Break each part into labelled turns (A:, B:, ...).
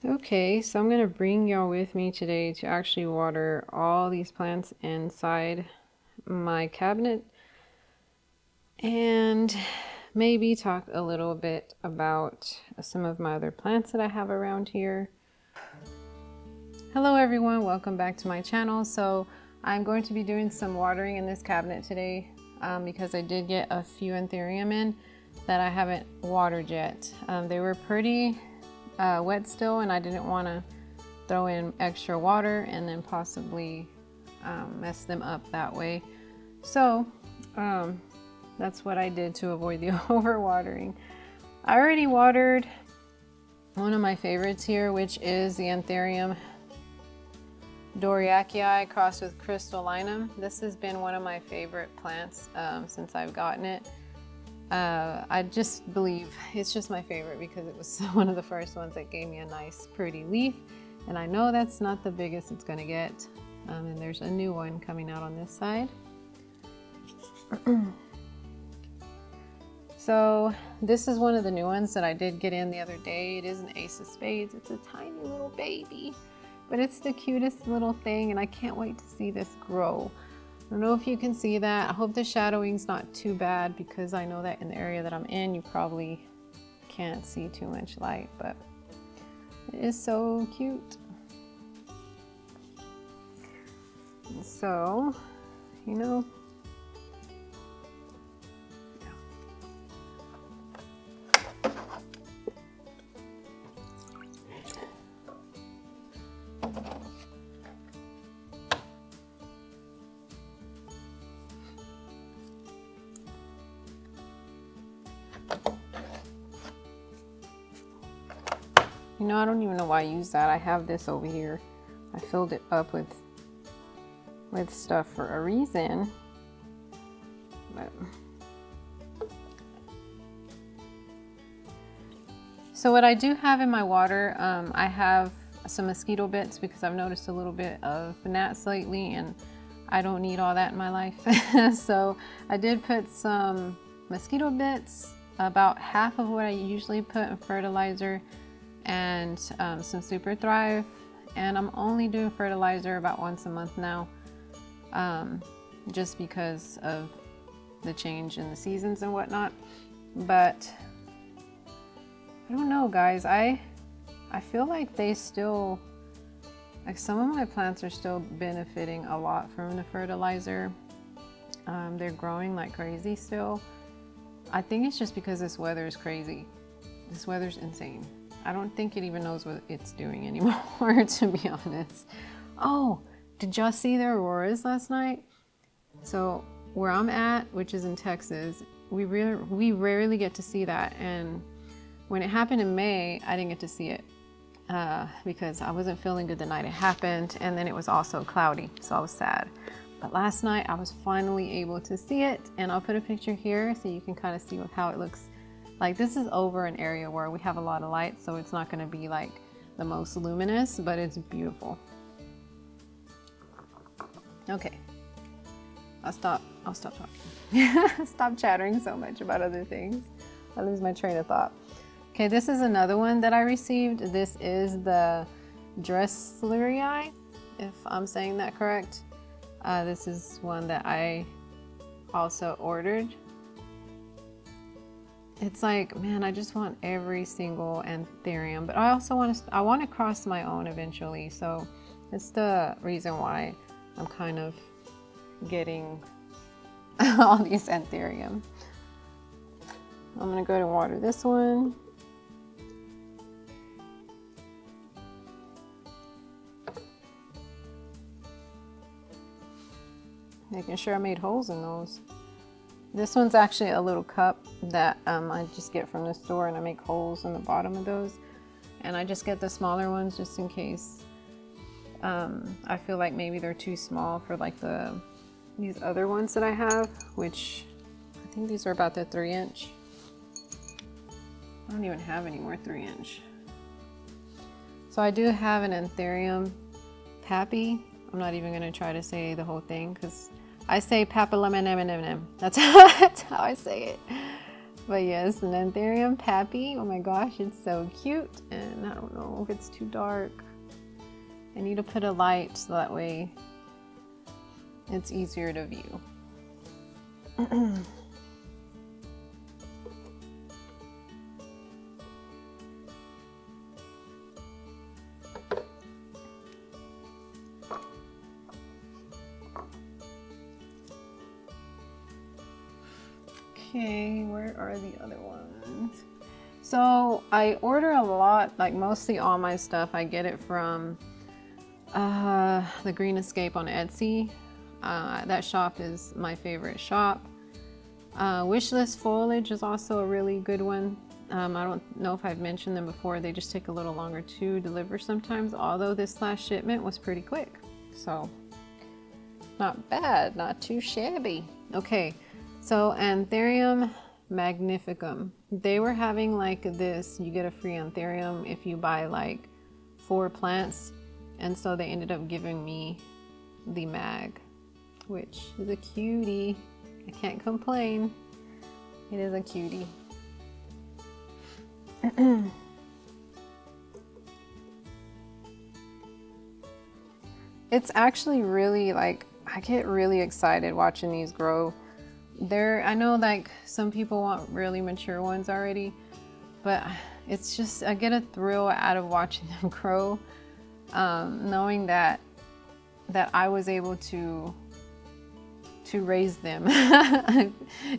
A: Okay, so I'm gonna bring y'all with me today to actually water all these plants inside my cabinet and maybe talk a little bit about some of my other plants that I have around here. Hello everyone, welcome back to my channel. So I'm going to be doing some watering in this cabinet today because I did get a few anthurium in that I haven't watered yet. They were pretty wet still, and I didn't want to throw in extra water and then possibly mess them up that way. So that's what I did to avoid the overwatering. I already watered one of my favorites here, which is the anthurium Doriakii crossed with crystallinum. This has been one of my favorite plants since I've gotten it. I just believe it's just my favorite because it was one of the first ones that gave me a nice pretty leaf, and I know that's not the biggest it's going to get. And there's a new one coming out on this side. So this is one of the new ones that I did get in the other day. It is an ace of spades. It's a tiny little baby, but it's the cutest little thing, and I can't wait to see this grow. I don't know if you can see that. I hope the shadowing's not too bad because I know that in the area that I'm in, you probably can't see too much light, but it is so cute. And so, you know, I don't even know why I use that. I have this over here. I filled it up with stuff for a reason. But so what I do have in my water, I have some mosquito bits because I've noticed a little bit of gnats lately, and I don't need all that in my life. So I did put some mosquito bits, about half of what I usually put in fertilizer, and some Super Thrive, and I'm only doing fertilizer about once a month now, just because of the change in the seasons and whatnot. But I don't know, guys, I feel like they still, like, some of my plants are still benefiting a lot from the fertilizer. They're growing like crazy still. I think it's just because this weather is crazy. This weather's insane. I don't think it even knows what it's doing anymore, to be honest. Oh, did y'all see the auroras last night? So where I'm at, which is in Texas, we rarely get to see that. And when it happened in May, I didn't get to see it because I wasn't feeling good the night it happened, and then it was also cloudy, so I was sad. But last night I was finally able to see it, and I'll put a picture here so you can kind of see how it looks. Like, this is over an area where we have a lot of light, so it's not going to be like the most luminous, but it's beautiful. Okay, I'll stop talking. Stop chattering so much about other things. I lose my train of thought. Okay, this is another one that I received. This is the Dresslerii, if I'm saying that correct. This is one that I also ordered. It's like, man, I just want every single anthurium, but I also want to cross my own eventually. So it's the reason why I'm kind of getting all these anthurium. I'm gonna go ahead and water this one. Making sure I made holes in those. This one's actually a little cup that I just get from the store, and I make holes in the bottom of those. And I just get the smaller ones just in case I feel like maybe they're too small for like these other ones that I have, which I think these are about the 3-inch. I don't even have any more 3-inch. So I do have an anthurium pappy. I'm not even gonna try to say the whole thing because I say papillum. That's how I say it. But yes, an anthurium pappy. Oh my gosh, it's so cute. And I don't know if it's too dark. I need to put a light so that way it's easier to view. Okay, where are the other ones? So I order a lot, like mostly all my stuff. I get it from the Green Escape on Etsy. That shop is my favorite shop. Wishlist Foliage is also a really good one. I don't know if I've mentioned them before. They just take a little longer to deliver sometimes, although this last shipment was pretty quick. So not bad, not too shabby. Okay, so Anthurium magnificum. They were having like this, you get a free anthurium if you buy like 4 plants. And so they ended up giving me the mag, which is a cutie. I can't complain. It is a cutie. It's actually really like, I get really excited watching these grow. I know like some people want really mature ones already, but it's just, I get a thrill out of watching them grow. Knowing that I was able to raise them,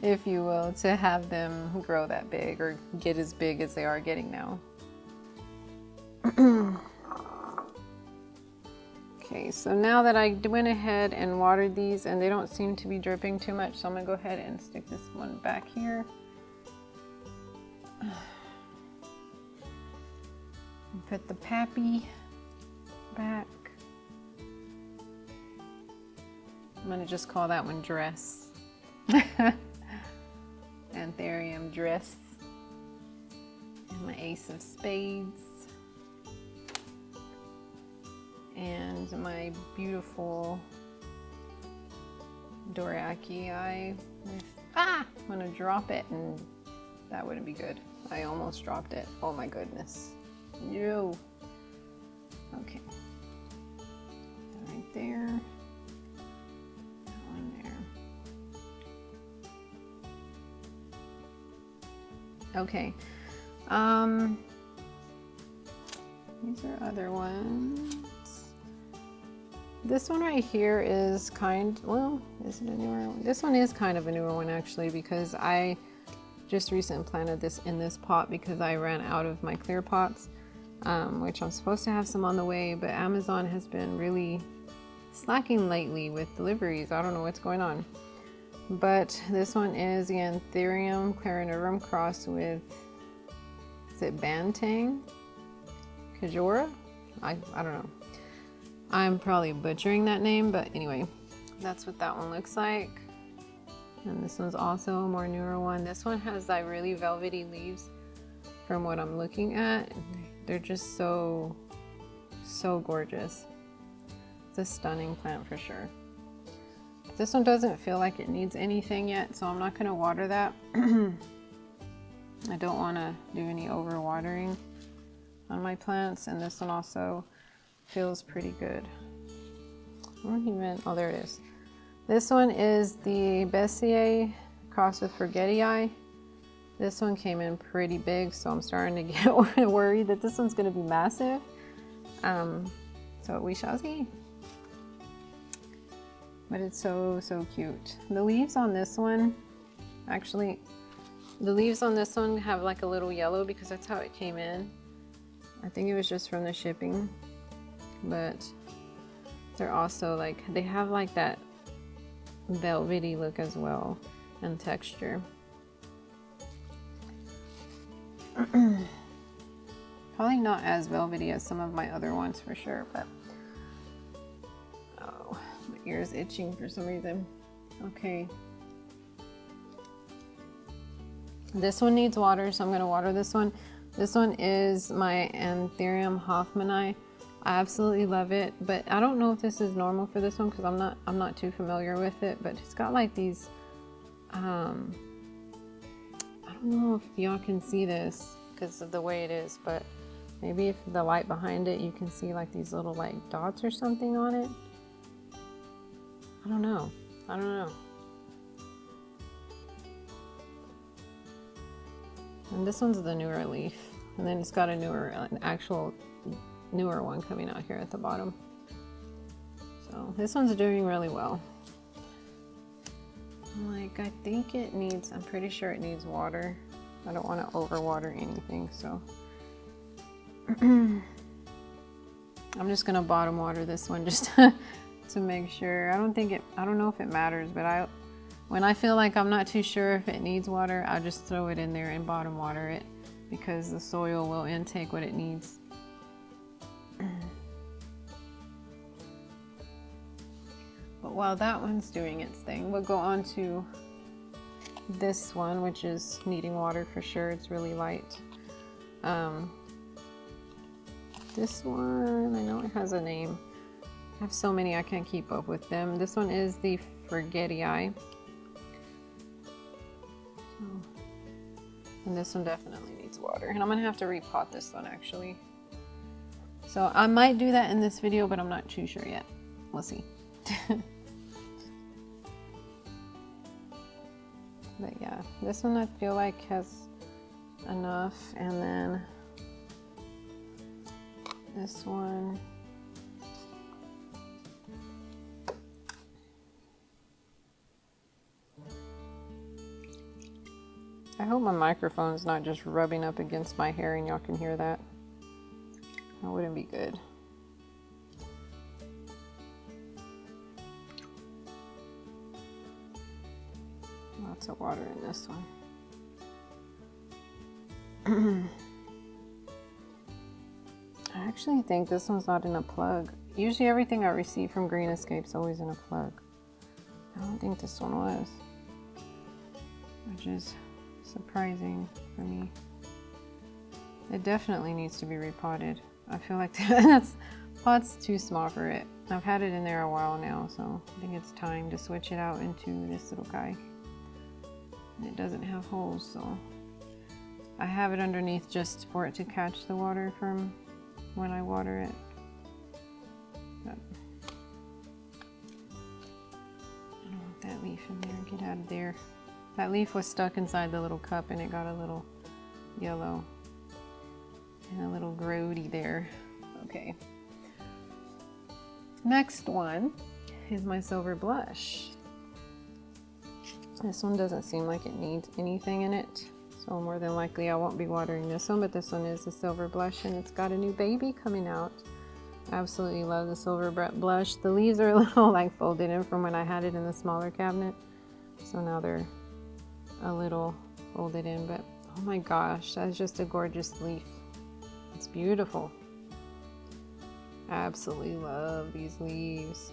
A: if you will, to have them grow that big or get as big as they are getting now. Okay, so now that I went ahead and watered these and they don't seem to be dripping too much, so I'm gonna go ahead and stick this one back here. And put the pappy back. I'm gonna just call that one Dress. Anthurium Dress. And my Ace of Spades. And my beautiful Doraki with, I'm gonna drop it and that wouldn't be good. I almost dropped it. Oh my goodness. Yo. Okay. Right there. That one there. Okay. These are other ones. This one right here is well, is it a newer one? This one is kind of a newer one actually, because I just recently planted this in this pot because I ran out of my clear pots, which I'm supposed to have some on the way, but Amazon has been really slacking lately with deliveries. I don't know what's going on. But this one is the Anthurium clarinorum crossed with, is it Bantang? Kajora? I don't know. I'm probably butchering that name, but anyway, that's what that one looks like. And this one's also a more newer one. This one has like really velvety leaves from what I'm looking at. They're just so gorgeous. It's a stunning plant for sure. This one doesn't feel like it needs anything yet, so I'm not gonna water that. I don't wanna do any over watering on my plants, and this one also feels pretty good. I don't even, oh there it is. This one is the Bessier crossed with Forgetii. This one came in pretty big, so I'm starting to get worried that this one's gonna be massive. So we shall see. But it's so cute. The leaves on this one, actually, the leaves on this one have like a little yellow because that's how it came in. I think it was just from the shipping, but they're also like, they have like that velvety look as well and texture. Probably not as velvety as some of my other ones for sure, but oh, my ear is itching for some reason. Okay. This one needs water, so I'm going to water this one. This one is my Anthurium Hoffmanni. I absolutely love it, but I don't know if this is normal for this one because I'm not too familiar with it, but it's got like these I don't know if y'all can see this because of the way it is, but maybe if the light behind it, you can see like these little like dots or something on it. I don't know. I don't know. And this one's the newer leaf. And then it's got a newer, an actual newer one coming out here at the bottom. So this one's doing really well. Like, I think it needs, I'm pretty sure it needs water. I don't want to overwater anything, so. I'm just gonna bottom water this one just to make sure. I don't know if it matters, but when I feel like I'm not too sure if it needs water, I'll just throw it in there and bottom water it because the soil will intake what it needs. But while that one's doing its thing, we'll go on to this one, which is needing water for sure. It's really light. This one, I know it has a name. I have so many I can't keep up with them. This one is the Forgetii. And this one definitely needs water. And I'm gonna have to repot this one actually. So I might do that in this video, but I'm not too sure yet. We'll see. But yeah, this one I feel like has enough, and then this one. I hope my microphone's not just rubbing up against my hair and y'all can hear that. That wouldn't be good. Lots of water in this one. I actually think this one's not in a plug. Usually everything I receive from Green Escape's always in a plug. I don't think this one was, which is surprising for me. It definitely needs to be repotted. I feel like pot's too small for it. I've had it in there a while now, so I think it's time to switch it out into this little guy. And it doesn't have holes, so I have it underneath just for it to catch the water from when I water it. But I don't want that leaf in there. Get out of there. That leaf was stuck inside the little cup and it got a little yellow and a little grody there. Okay. Next one is my silver blush. This one doesn't seem like it needs anything in it, so more than likely I won't be watering this one, but this one is a silver blush and it's got a new baby coming out. I absolutely love the silver blush. The leaves are a little like folded in from when I had it in the smaller cabinet, so now they're a little folded in, but oh my gosh, that's just a gorgeous leaf. It's beautiful. I absolutely love these leaves.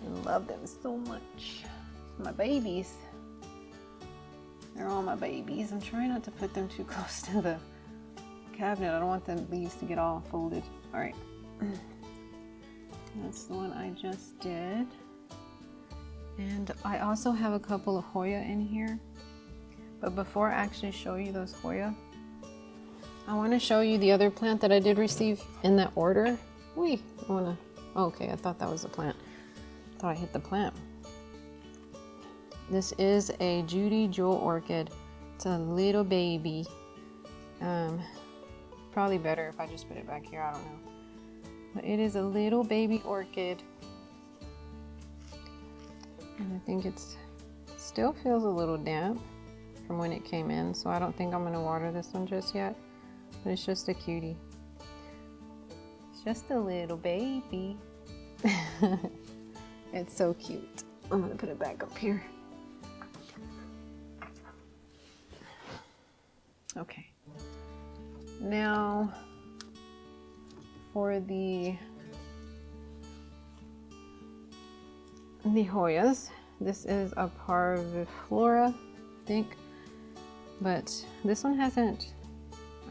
A: I love them so much. My babies. They're all my babies. I'm trying not to put them too close to the cabinet. I don't want the leaves to get all folded. All right. That's the one I just did. And I also have a couple of Hoya in here. But before I actually show you those Hoya, I want to show you the other plant that I did receive in that order. Wait, okay, I thought that was a plant. I thought I hit the plant. This is a Judy Jewel orchid. It's a little baby. Probably better if I just put it back here, I don't know. But it is a little baby orchid. And I think it still feels a little damp from when it came in, so I don't think I'm gonna water this one just yet. But it's just a cutie. It's just a little baby. It's so cute. I'm gonna put it back up here. Okay. Now for the Hoyas. This is a parviflora, I think. But this one hasn't,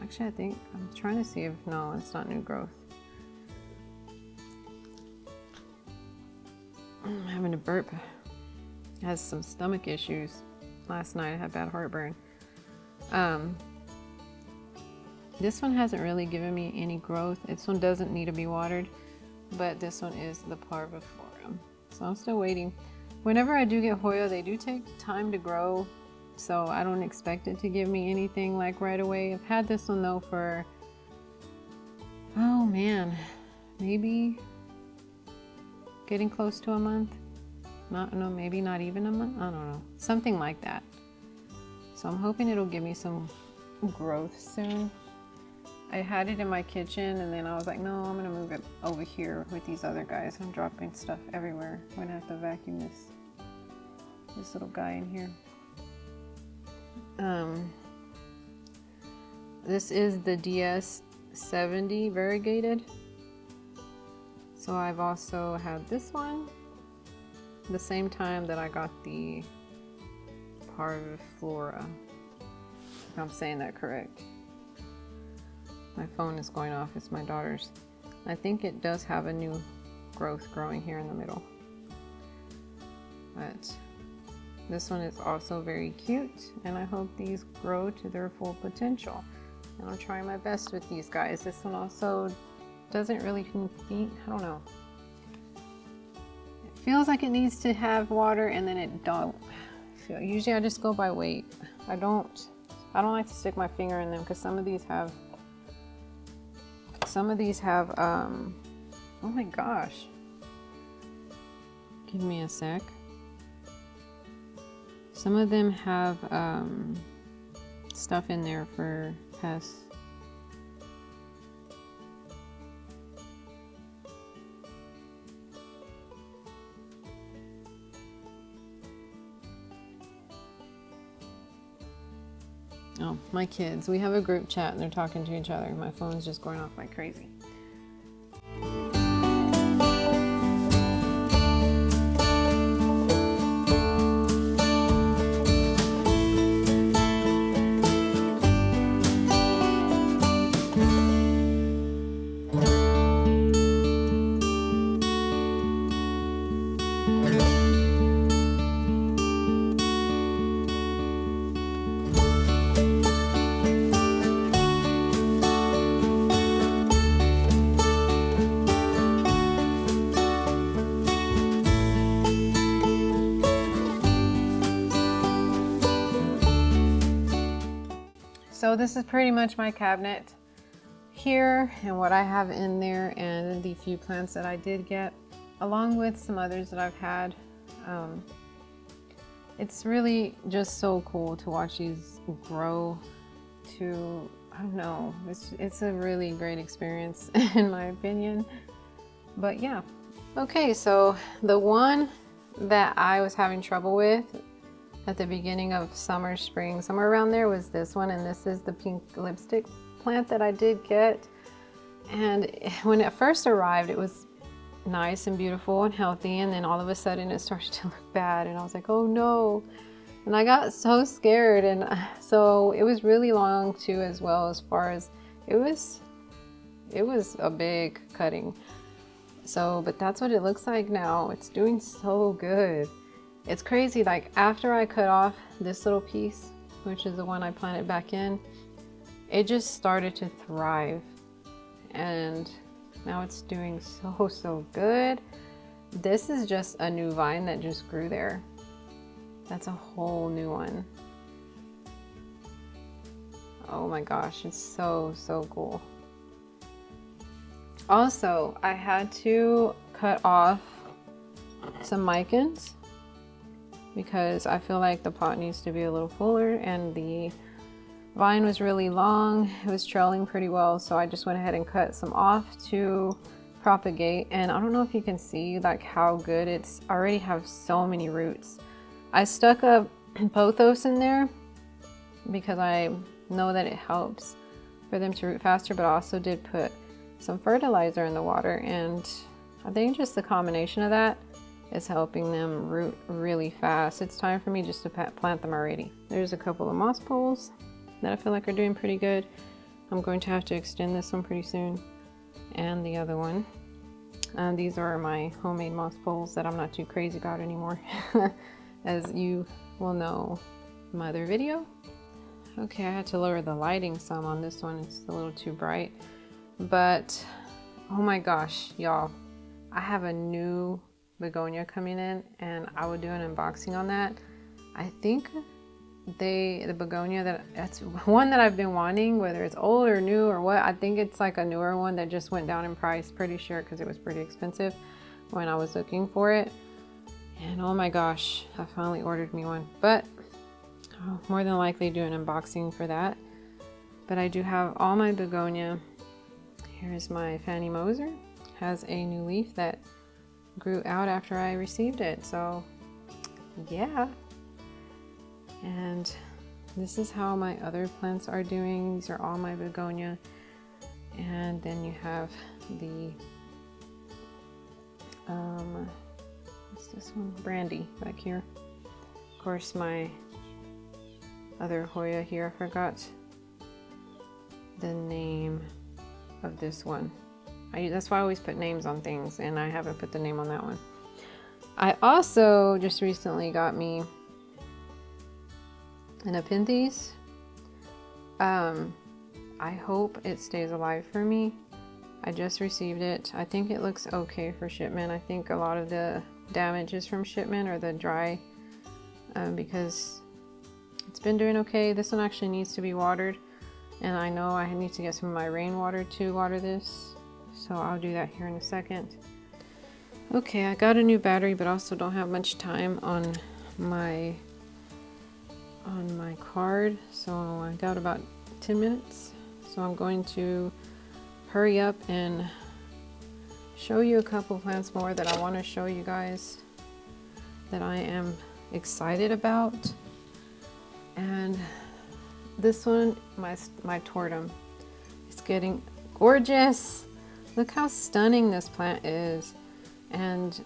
A: actually I think, I'm trying to see if, no, it's not new growth. I'm having a burp. It has some stomach issues. last night. I had bad heartburn. This one hasn't really given me any growth. This one doesn't need to be watered, but this one is the parviflorum. So I'm still waiting. Whenever I do get Hoya, they do take time to grow, so I don't expect it to give me anything like right away. I've had this one though for, oh man, maybe getting close to a month. No, maybe not even a month. I don't know, something like that. So I'm hoping it'll give me some growth soon. I had it in my kitchen and then I was like, no, I'm gonna move it over here with these other guys. I'm dropping stuff everywhere. I'm gonna have to vacuum this little guy in here. This is the DS70 variegated. So I've also had this one the same time that I got the parviflora. If I'm saying that correct. My phone is going off. It's my daughter's. I think it does have a new growth growing here in the middle. But this one is also very cute, and I hope these grow to their full potential. And I'm trying my best with these guys. This one also doesn't really compete. I don't know. It feels like it needs to have water, and then it don't. Usually I just go by weight. I don't like to stick my finger in them because some of these have oh my gosh, give me a sec. Some of them have stuff in there for pests. Oh, my kids. We have a group chat and they're talking to each other. My phone's just going off like crazy. So this is pretty much my cabinet here and what I have in there and the few plants that I did get, along with some others that I've had. It's really just so cool to watch these grow to, I don't know, it's a really great experience in my opinion. But yeah. Okay, so the one that I was having trouble with at the beginning of summer, spring, somewhere around there was this one, and this is the pink lipstick plant that I did get. And when it first arrived, it was nice and beautiful and healthy, and then all of a sudden it started to look bad, and I was like, oh no. And I got so scared, and so it was really long too, as well, as far as it was a big cutting. So, but that's what it looks like now. It's doing so good. It's crazy, like after I cut off this little piece, which is the one I planted back in, it just started to thrive. And now it's doing so good. This is just a new vine that just grew there. That's a whole new one. Oh my gosh, it's so cool. Also, I had to cut off some micans because I feel like the pot needs to be a little fuller, and the vine was really long. It was trailing pretty well, so I just went ahead and cut some off to propagate. And I don't know if you can see like how good it's already have so many roots. I stuck a pothos in there because I know that it helps for them to root faster, but I also did put some fertilizer in the water, and I think just the combination of that is helping them root really fast. It's time for me just to plant them already. There's a couple of moss poles that I feel like are doing pretty good. I'm going to have to extend this one pretty soon, and the other one. These are my homemade moss poles that I'm not too crazy about anymore. As you will know, my other video. Okay, I had to lower the lighting some on this one. It's a little too bright. But, oh my gosh, y'all. I have a new begonia coming in, and I will do an unboxing on that. I think the begonia that's one that I've been wanting, whether it's old or new or what. I think it's like a newer one that just went down in price, pretty sure, because it was pretty expensive when I was looking for it. And oh my gosh, I finally ordered me one, but I'll more than likely do an unboxing for that. But I do have all my begonia. Here's my Fanny Moser. Has a new leaf that grew out after I received it, so yeah. And this is how my other plants are doing. These are all my begonia. And then you have the what's this one? Brandy back here. Of course, my other Hoya here. I forgot the name of this one. That's why I always put names on things, and I haven't put the name on that one. I also just recently got me an Apinthes. I hope it stays alive for me. I just received it. I think it looks okay for shipment. I think a lot of the damage is from shipment or the dry, because it's been doing okay. This one actually needs to be watered, and I know I need to get some of my rainwater to water this, so I'll do that here in a second. Okay, I got a new battery, but also don't have much time on my card, so I got about 10 minutes, so I'm going to hurry up and show you a couple plants more that I want to show you guys that I am excited about. And this one, my tortum, is getting gorgeous. Look how stunning this plant is, and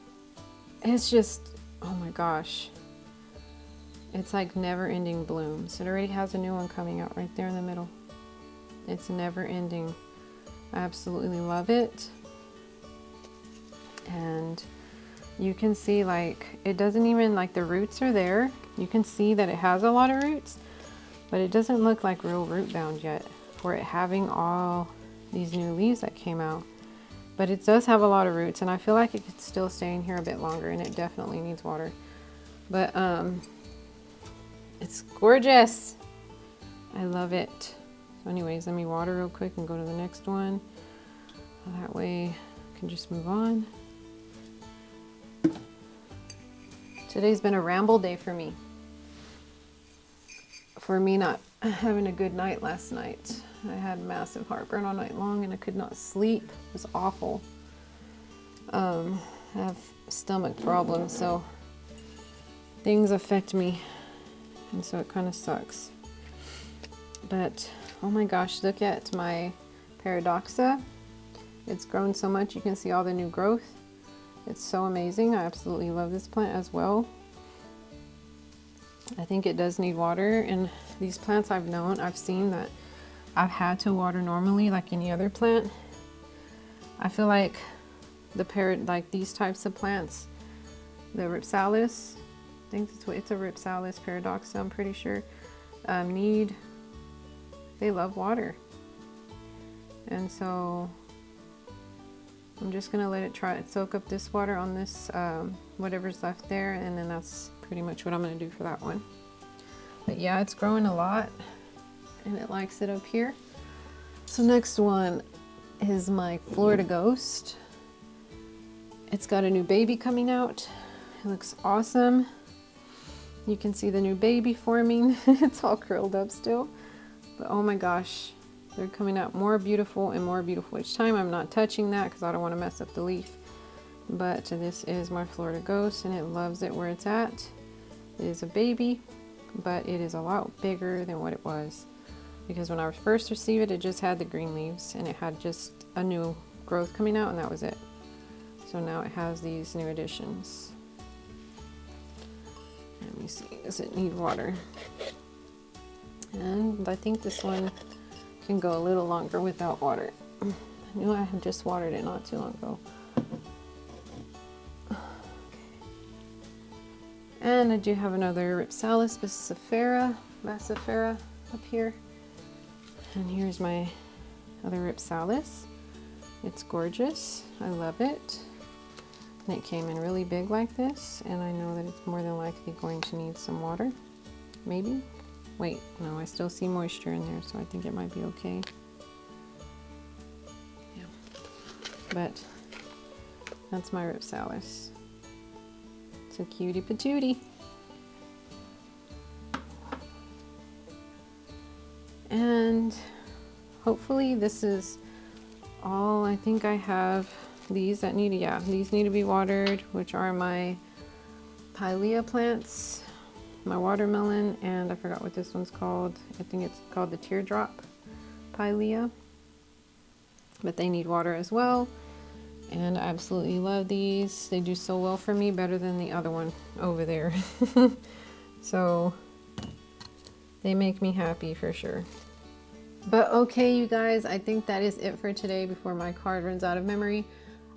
A: it's just, oh my gosh, it's like never-ending blooms. It already has a new one coming out right there in the middle. It's never ending. I absolutely love it. And you can see, like, it doesn't even, like, the roots are there. You can see that it has a lot of roots, but it doesn't look like real root bound yet for it having all these new leaves that came out. But it does have a lot of roots, and I feel like it could still stay in here a bit longer, and it definitely needs water. But it's gorgeous. I love it. So anyways, let me water real quick and go to the next one. That way I can just move on. Today's been a ramble day for me. For me not having a good night last night. I had massive heartburn all night long and I could not sleep. It was awful. I have stomach problems, so things affect me, and so it kind of sucks. But oh my gosh, look at my paradoxa. It's grown so much. You can see all the new growth. It's so amazing. I absolutely love this plant as well. I think it does need water, and these plants I've seen that I've had to water normally like any other plant. I feel like like these types of plants, the Ripsalis, I think it's a Ripsalis paradoxa, I'm pretty sure, they love water. And so I'm just gonna let it soak up this water on this, whatever's left there, and then that's pretty much what I'm gonna do for that one. But yeah, it's growing a lot and it likes it up here. So next one is my Florida Ghost. It's got a new baby coming out. It looks awesome. You can see the new baby forming. It's all curled up still, but oh my gosh, they're coming out more beautiful and more beautiful each time. I'm not touching that because I don't want to mess up the leaf. But this is my Florida Ghost, and it loves it where it's at. It is a baby, but it is a lot bigger than what it was, because when I first received it, it just had the green leaves and it had just a new growth coming out, and that was it. So now it has these new additions. Let me see, does it need water? And I think this one can go a little longer without water. I knew I had just watered it not too long ago. And I do have another Ripsalis Bassifera up here. And here's my other Ripsalis. It's gorgeous. I love it. And it came in really big like this, and I know that it's more than likely going to need some water. Maybe? Wait, no, I still see moisture in there, so I think it might be okay. Yeah. But that's my Ripsalis. It's a cutie patootie. And hopefully this is all. I think I have these that need, these need to be watered, which are my pilea plants, my watermelon, and I forgot what this one's called. I think it's called the teardrop pilea, but they need water as well. And I absolutely love these. They do so well for me, better than the other one over there. So they make me happy for sure. But okay, you guys, I think that is it for today before my card runs out of memory.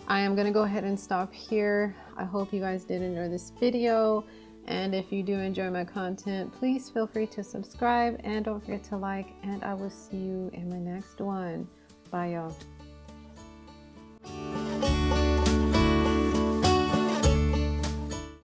A: I am gonna go ahead and stop here. I hope you guys did enjoy this video. And if you do enjoy my content, please feel free to subscribe and don't forget to like, and I will see you in my next one. Bye, y'all.